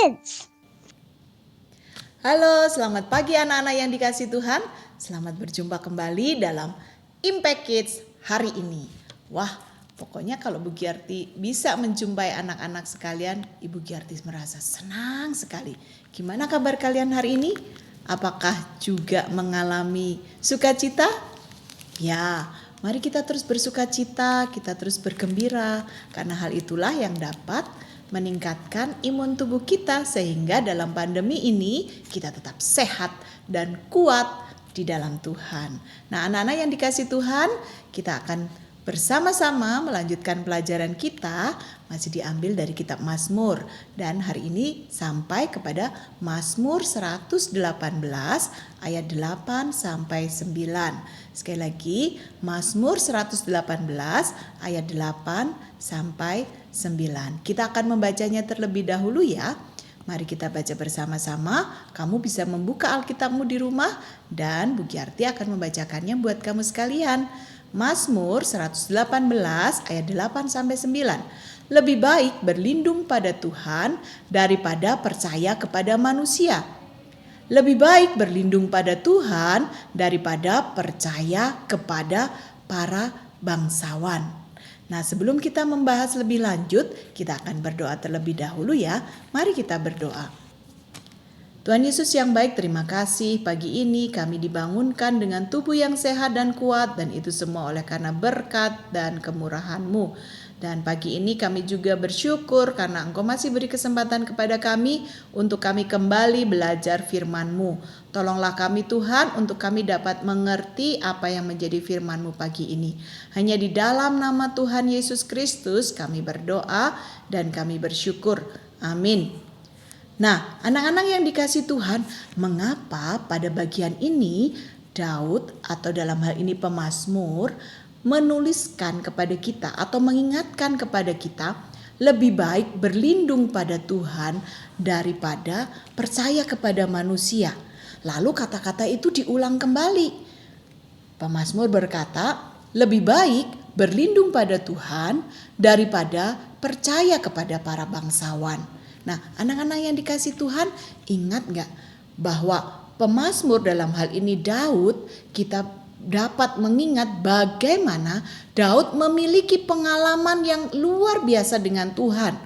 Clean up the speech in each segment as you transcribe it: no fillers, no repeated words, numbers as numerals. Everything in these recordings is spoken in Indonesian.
Kids. Halo, selamat pagi anak-anak yang dikasih Tuhan. Selamat berjumpa kembali dalam Impact Kids hari ini. Wah, pokoknya kalau Bu Giarti bisa menjumpai anak-anak sekalian, Ibu Giarti merasa senang sekali. Gimana kabar kalian hari ini? Apakah juga mengalami sukacita? Ya, mari kita terus bersukacita, kita terus bergembira, karena hal itulah yang dapat meningkatkan imun tubuh kita sehingga dalam pandemi ini kita tetap sehat dan kuat di dalam Tuhan. Nah, anak-anak yang dikasih Tuhan, kita akan bersama-sama melanjutkan pelajaran kita, masih diambil dari kitab Mazmur, dan hari ini sampai kepada Mazmur 118 ayat 8 sampai 9. Sekali lagi, Mazmur 118 ayat 8 sampai 9. Kita akan membacanya terlebih dahulu ya. Mari kita baca bersama-sama. Kamu bisa membuka Alkitabmu di rumah dan Bu Giarti akan membacakannya buat kamu sekalian. Mazmur 118 ayat 8 sampai 9. Lebih baik berlindung pada Tuhan daripada percaya kepada manusia. Lebih baik berlindung pada Tuhan daripada percaya kepada para bangsawan. Nah, sebelum kita membahas lebih lanjut, kita akan berdoa terlebih dahulu ya. Mari kita berdoa. Tuhan Yesus yang baik, terima kasih pagi ini kami dibangunkan dengan tubuh yang sehat dan kuat, dan itu semua oleh karena berkat dan kemurahan-Mu. Dan pagi ini kami juga bersyukur karena Engkau masih beri kesempatan kepada kami untuk kami kembali belajar firman-Mu. Tolonglah kami Tuhan untuk kami dapat mengerti apa yang menjadi firman-Mu pagi ini. Hanya di dalam nama Tuhan Yesus Kristus kami berdoa dan kami bersyukur. Amin. Nah, anak-anak yang dikasih Tuhan, mengapa pada bagian ini Daud atau dalam hal ini pemazmur menuliskan kepada kita atau mengingatkan kepada kita lebih baik berlindung pada Tuhan daripada percaya kepada manusia. Lalu kata-kata itu diulang kembali. Pemazmur berkata, lebih baik berlindung pada Tuhan daripada percaya kepada para bangsawan. Nah, anak-anak yang dikasih Tuhan, ingat gak bahwa pemazmur dalam hal ini Daud, kita dapat mengingat bagaimana Daud memiliki pengalaman yang luar biasa dengan Tuhan.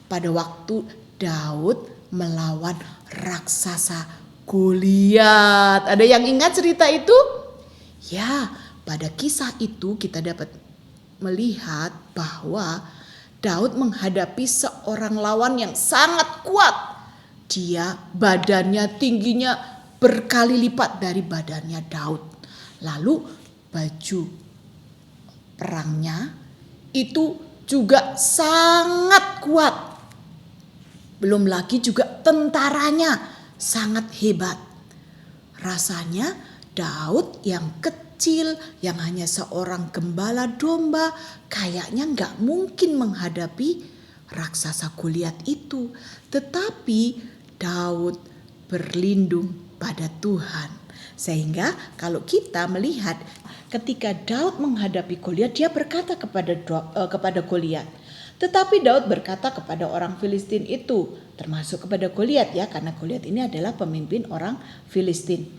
Pada waktu Daud melawan raksasa Goliat. Ada yang ingat cerita itu? Ya, pada kisah itu kita dapat melihat bahwa Daud menghadapi seorang lawan yang sangat kuat. Dia badannya tingginya berkali lipat dari badannya Daud. Lalu baju perangnya itu juga sangat kuat. Belum lagi juga tentaranya sangat hebat. Rasanya Daud yang kecil, yang hanya seorang gembala domba, kayaknya gak mungkin menghadapi raksasa Goliat itu. Tetapi Daud berlindung pada Tuhan. Sehingga kalau kita melihat ketika Daud menghadapi Goliat, dia berkata kepada Goliat. Tetapi Daud berkata kepada orang Filistin itu, termasuk kepada Goliat ya, karena Goliat ini adalah pemimpin orang Filistin.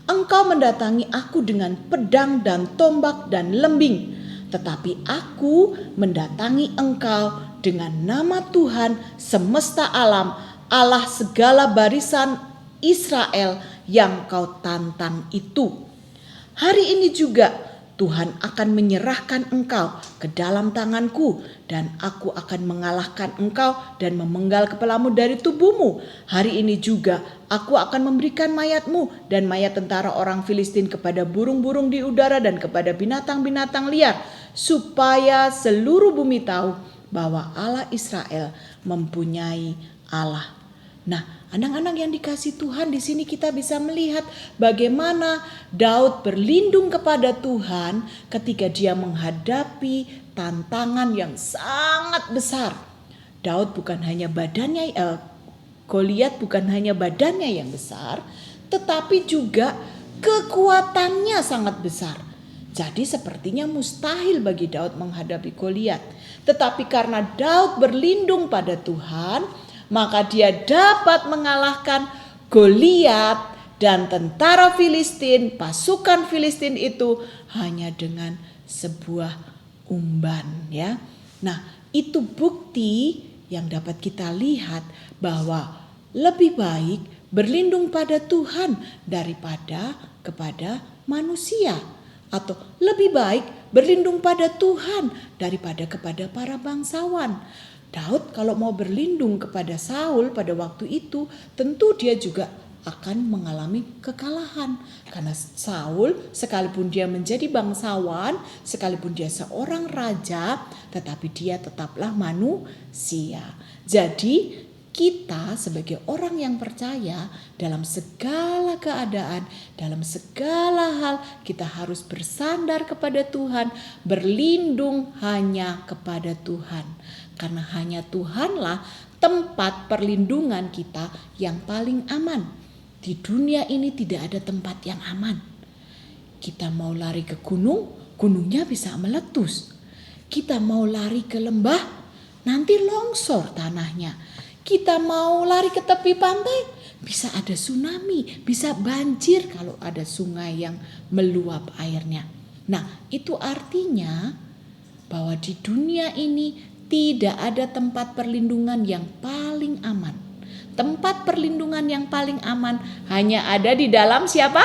Engkau mendatangi aku dengan pedang dan tombak dan lembing, tetapi aku mendatangi engkau dengan nama Tuhan semesta alam, Allah segala barisan Israel yang kau tantang itu. Hari ini juga Tuhan akan menyerahkan engkau ke dalam tanganku, dan aku akan mengalahkan engkau dan memenggal kepalamu dari tubuhmu. Hari ini juga aku akan memberikan mayatmu dan mayat tentara orang Filistin kepada burung-burung di udara dan kepada binatang-binatang liar, supaya seluruh bumi tahu bahwa Allah Israel mempunyai Allah. Nah, anak-anak yang dikasih Tuhan, di sini kita bisa melihat bagaimana Daud berlindung kepada Tuhan ketika dia menghadapi tantangan yang sangat besar. Daud bukan hanya Goliat bukan hanya badannya yang besar, tetapi juga kekuatannya sangat besar. Jadi sepertinya mustahil bagi Daud menghadapi Goliat. Tetapi karena Daud berlindung pada Tuhan, maka dia dapat mengalahkan Goliat dan tentara Filistin, pasukan Filistin itu hanya dengan sebuah umban ya. Nah, itu bukti yang dapat kita lihat bahwa lebih baik berlindung pada Tuhan daripada kepada manusia, atau lebih baik berlindung pada Tuhan daripada kepada para bangsawan. Daud kalau mau berlindung kepada Saul pada waktu itu, tentu dia juga akan mengalami kekalahan. Karena Saul sekalipun dia menjadi bangsawan, sekalipun dia seorang raja, tetapi dia tetaplah manusia. Jadi kita sebagai orang yang percaya, dalam segala keadaan, dalam segala hal, kita harus bersandar kepada Tuhan, berlindung hanya kepada Tuhan. Karena hanya Tuhanlah tempat perlindungan kita yang paling aman. Di dunia ini tidak ada tempat yang aman. Kita mau lari ke gunung, gunungnya bisa meletus. Kita mau lari ke lembah, nanti longsor tanahnya. Kita mau lari ke tepi pantai, bisa ada tsunami, bisa banjir kalau ada sungai yang meluap airnya. Nah, itu artinya bahwa di dunia ini tidak ada tempat perlindungan yang paling aman. Tempat perlindungan yang paling aman hanya ada di dalam siapa?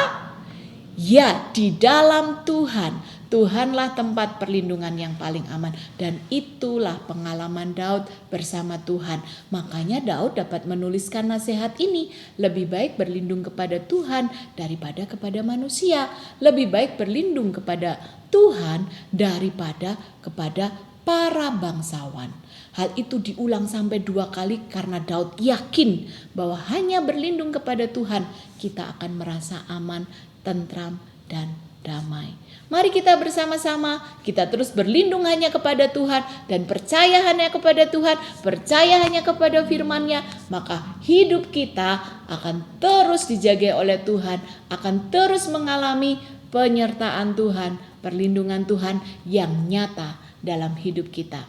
Ya, di dalam Tuhan. Tuhanlah tempat perlindungan yang paling aman. Dan itulah pengalaman Daud bersama Tuhan. Makanya Daud dapat menuliskan nasihat ini. Lebih baik berlindung kepada Tuhan daripada kepada manusia. Lebih baik berlindung kepada Tuhan daripada kepada para bangsawan. Hal itu diulang sampai 2 kali karena Daud yakin bahwa hanya berlindung kepada Tuhan kita akan merasa aman, tentram, dan damai. Mari kita bersama-sama, kita terus berlindung hanya kepada Tuhan dan percaya hanya kepada Tuhan, percaya hanya kepada firman-Nya, maka hidup kita akan terus dijaga oleh Tuhan, akan terus mengalami penyertaan Tuhan, perlindungan Tuhan yang nyata dalam hidup kita.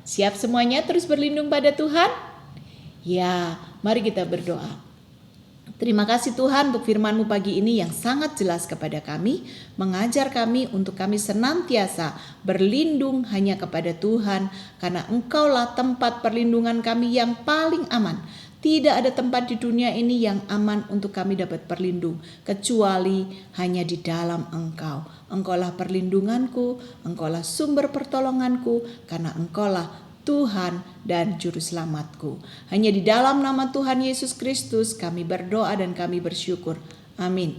Siap semuanya terus berlindung pada Tuhan? Ya, mari kita berdoa. Terima kasih Tuhan untuk firman-Mu pagi ini yang sangat jelas kepada kami, mengajar kami untuk kami senantiasa berlindung hanya kepada Tuhan, karena Engkaulah tempat perlindungan kami yang paling aman. Tidak ada tempat di dunia ini yang aman untuk kami dapat berlindung, kecuali hanya di dalam Engkau. Engkaulah perlindunganku, Engkaulah sumber pertolonganku, karena Engkaulah Tuhan dan Juru Selamatku. Hanya di dalam nama Tuhan Yesus Kristus kami berdoa dan kami bersyukur. Amin.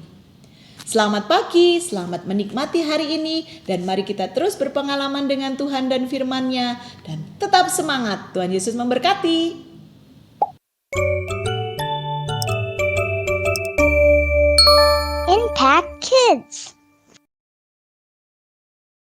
Selamat pagi, selamat menikmati hari ini, dan mari kita terus berpengalaman dengan Tuhan dan firman-Nya, dan tetap semangat. Tuhan Yesus memberkati. Impact Kids.